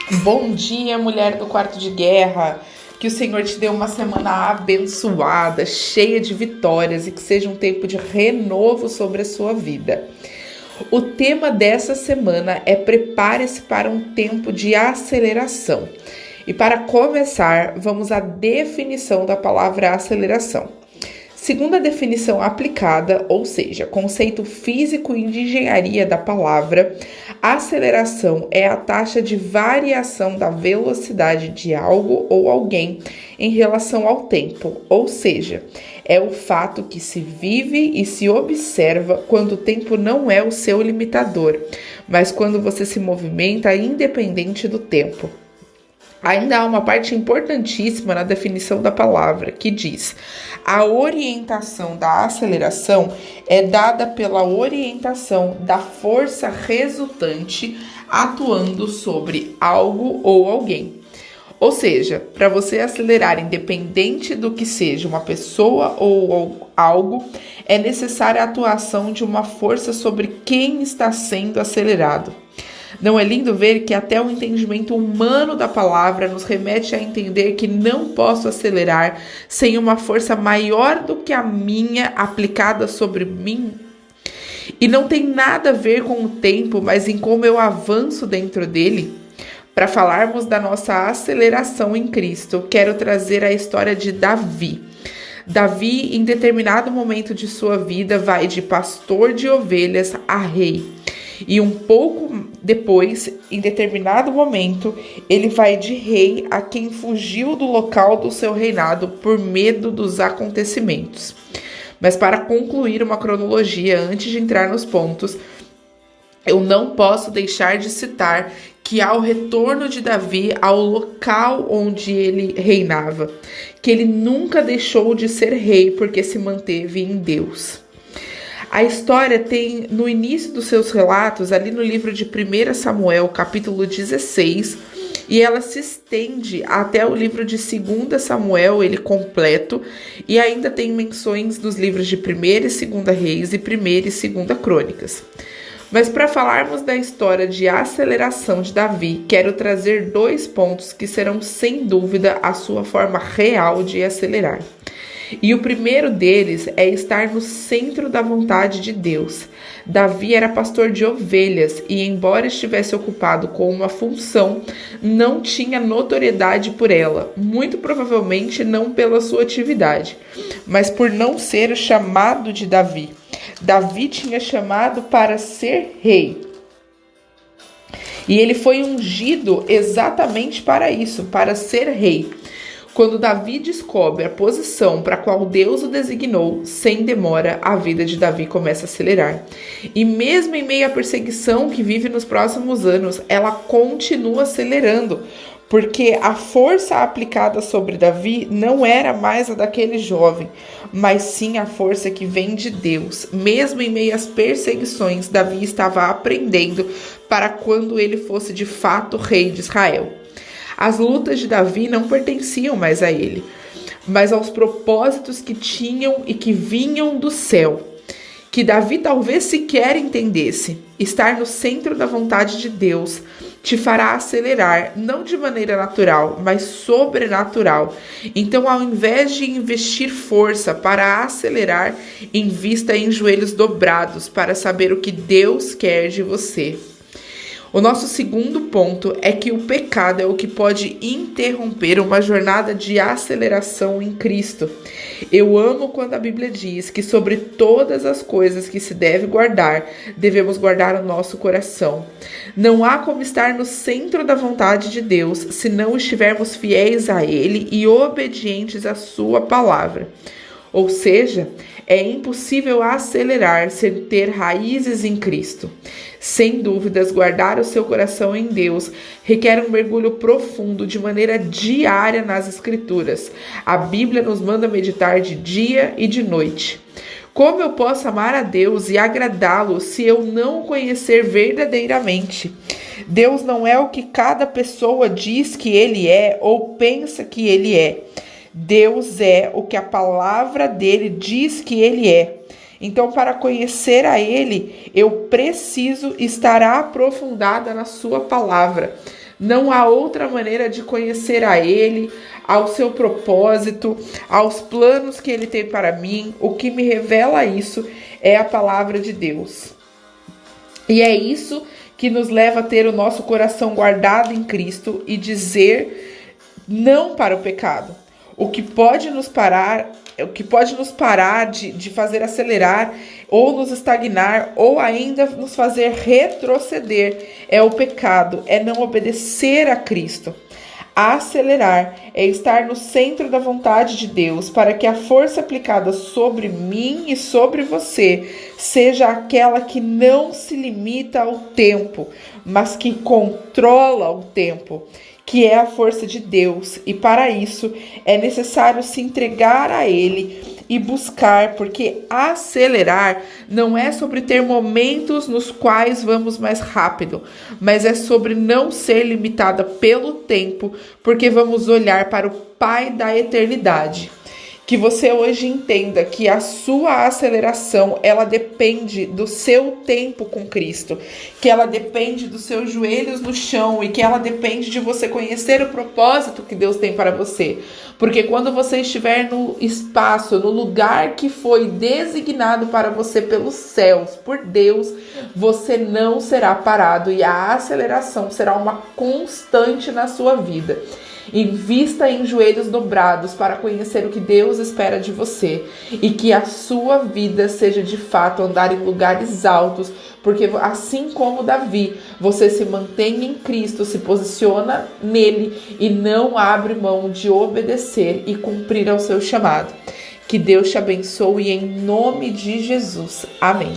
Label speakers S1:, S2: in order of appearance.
S1: Bom dia, mulher do quarto de guerra. Que o Senhor te dê uma semana abençoada, cheia de vitórias e que seja um tempo de renovo sobre a sua vida. O tema dessa semana é prepare-se para um tempo de aceleração. E para começar, vamos à definição da palavra aceleração. Segundo a definição aplicada, ou seja, conceito físico e de engenharia da palavra, aceleração é a taxa de variação da velocidade de algo ou alguém em relação ao tempo, ou seja, é o fato que se vive e se observa quando o tempo não é o seu limitador, mas quando você se movimenta independente do tempo. Ainda há uma parte importantíssima na definição da palavra, que diz: a orientação da aceleração é dada pela orientação da força resultante atuando sobre algo ou alguém. Ou seja, para você acelerar independente do que seja uma pessoa ou algo, é necessária a atuação de uma força sobre quem está sendo acelerado. Não é lindo ver que até o entendimento humano da palavra nos remete a entender que não posso acelerar sem uma força maior do que a minha aplicada sobre mim? E não tem nada a ver com o tempo, mas em como eu avanço dentro dele. Para falarmos da nossa aceleração em Cristo, quero trazer a história de Davi. Davi, em determinado momento de sua vida, vai de pastor de ovelhas a rei. E um pouco depois, em determinado momento, ele vai de rei a quem fugiu do local do seu reinado por medo dos acontecimentos. Mas para concluir uma cronologia, antes de entrar nos pontos, eu não posso deixar de citar que ao retorno de Davi ao local onde ele reinava, que ele nunca deixou de ser rei porque se manteve em Deus. A história tem, no início dos seus relatos, ali no livro de 1 Samuel, capítulo 16, e ela se estende até o livro de 2 Samuel, ele completo, e ainda tem menções dos livros de 1ª e 2ª Reis e 1ª e 2ª Crônicas. Mas para falarmos da história de aceleração de Davi, quero trazer 2 pontos que serão sem dúvida a sua forma real de acelerar. E o primeiro deles é estar no centro da vontade de Deus. Davi era pastor de ovelhas e, embora estivesse ocupado com uma função, não tinha notoriedade por ela, muito provavelmente não pela sua atividade, mas por não ser o chamado de Davi. Davi tinha chamado para ser rei. E ele foi ungido exatamente para isso, para ser rei. Quando Davi descobre a posição para a qual Deus o designou, sem demora, a vida de Davi começa a acelerar. E mesmo em meio à perseguição que vive nos próximos anos, ela continua acelerando, porque a força aplicada sobre Davi não era mais a daquele jovem, mas sim a força que vem de Deus. Mesmo em meio às perseguições, Davi estava aprendendo para quando ele fosse de fato rei de Israel. As lutas de Davi não pertenciam mais a ele, mas aos propósitos que tinham e que vinham do céu, que Davi talvez sequer entendesse. Estar no centro da vontade de Deus te fará acelerar, não de maneira natural, mas sobrenatural. Então, ao invés de investir força para acelerar, invista em joelhos dobrados para saber o que Deus quer de você. O nosso segundo ponto é que o pecado é o que pode interromper uma jornada de aceleração em Cristo. Eu amo quando a Bíblia diz que sobre todas as coisas que se deve guardar, devemos guardar o nosso coração. Não há como estar no centro da vontade de Deus se não estivermos fiéis a Ele e obedientes à Sua palavra. Ou seja, é impossível acelerar sem ter raízes em Cristo. Sem dúvidas, guardar o seu coração em Deus requer um mergulho profundo de maneira diária nas Escrituras. A Bíblia nos manda meditar de dia e de noite. Como eu posso amar a Deus e agradá-lo se eu não o conhecer verdadeiramente? Deus não é o que cada pessoa diz que Ele é ou pensa que Ele é. Deus é o que a palavra dele diz que ele é. Então, para conhecer a ele, eu preciso estar aprofundada na sua palavra. Não há outra maneira de conhecer a Ele, ao seu propósito, aos planos que Ele tem para mim. O que me revela isso é a palavra de Deus. E é isso que nos leva a ter o nosso coração guardado em Cristo e dizer não para o pecado. O que pode nos parar de fazer acelerar ou nos estagnar ou ainda nos fazer retroceder é o pecado, é não obedecer a Cristo. Acelerar é estar no centro da vontade de Deus para que a força aplicada sobre mim e sobre você seja aquela que não se limita ao tempo, mas que controla o tempo, que é a força de Deus. E para isso é necessário se entregar a Ele e buscar, porque acelerar não é sobre ter momentos nos quais vamos mais rápido, mas é sobre não ser limitada pelo tempo, porque vamos olhar para o Pai da eternidade. Que você hoje entenda que a sua aceleração, ela depende do seu tempo com Cristo, que ela depende dos seus joelhos no chão e que ela depende de você conhecer o propósito que Deus tem para você. Porque quando você estiver no espaço, no lugar que foi designado para você pelos céus, por Deus, você não será parado e a aceleração será uma constante na sua vida. Invista em joelhos dobrados para conhecer o que Deus espera de você e que a sua vida seja de fato andar em lugares altos, porque assim como Davi, você se mantém em Cristo, se posiciona nele e não abre mão de obedecer e cumprir ao seu chamado. Que Deus te abençoe em nome de Jesus. Amém.